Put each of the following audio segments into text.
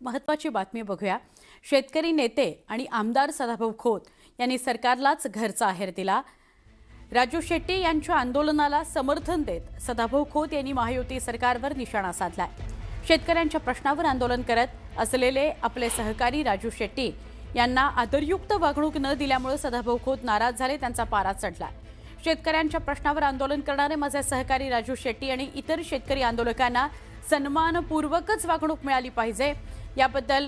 महत्त्वाची बातमी बघूया। शेतकरी नेते आणि आमदार सदाभाऊ खोत यांनी सरकारलाच घरचा आहेर दिला। राजू शेट्टी यांच्या आंदोलनाला समर्थन देत सदाभाऊ खोत यांनी महायुती सरकारवर निशाणा साधलाय। शेतकऱ्यांच्या प्रश्नावर आंदोलन करत असलेले आपले सहकारी राजू शेट्टी यांना आदरयुक्त वागणूक न दिल्यामुळे सदाभाऊ खोत नाराज झाले, त्यांचा पारा चढला। शेतकऱ्यांच्या प्रश्नावर आंदोलन करणारे माझे सहकारी राजू शेट्टी आणि इतर शेतकरी आंदोलकांना सन्मानपूर्वकच वागणूक मिळाली पाहिजे याबद्दल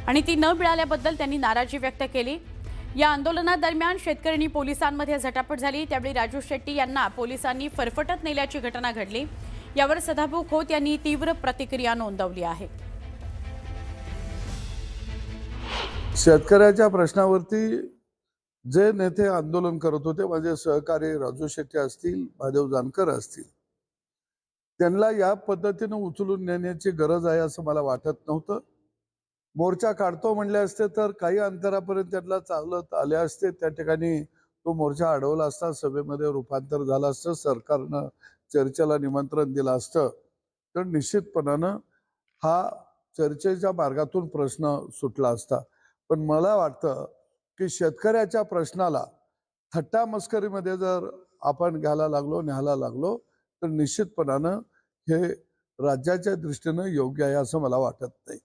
आणि ती न मिळाल्याबद्दल त्यांनी नाराजी व्यक्त केली। या आंदोलनादरम्यान शेतकऱ्यांनी पोलिसांमध्ये झटापट झाली, त्यावेळी राजू शेट्टी यांना पोलिसांनी फरफटत नेल्याची घटना घडली। यावर सदाभाऊ खोत यांनी तीव्र प्रतिक्रिया नोंदवली आहे। शेतकऱ्याच्या प्रश्नावरती जे नेते आंदोलन करत होते, माझे सहकारी राजू शेट्टी असतील, महादेव जानकर असतील, त्यांना या पद्धतीने उचलून नेण्याची गरज आहे असं मला वाटत नव्हतं। मोर्चा काढतो म्हणले असते तर काही अंतरापर्यंत त्यांना चालत आले असते, त्या ठिकाणी तो मोर्चा अडवला असता, सभेमध्ये रूपांतर झालं असतं, सरकारनं चर्चेला निमंत्रण दिलं असतं तर निश्चितपणानं हा चर्चेच्या मार्गातून प्रश्न सुटला असता। पण मला वाटतं की शेतकऱ्याच्या प्रश्नाला थट्टा मस्करीमध्ये जर आपण न्यायला लागलो तर निश्चितपणानं हे राज्याच्या दृष्टीने योग्य आहे असं मला वाटत नाही।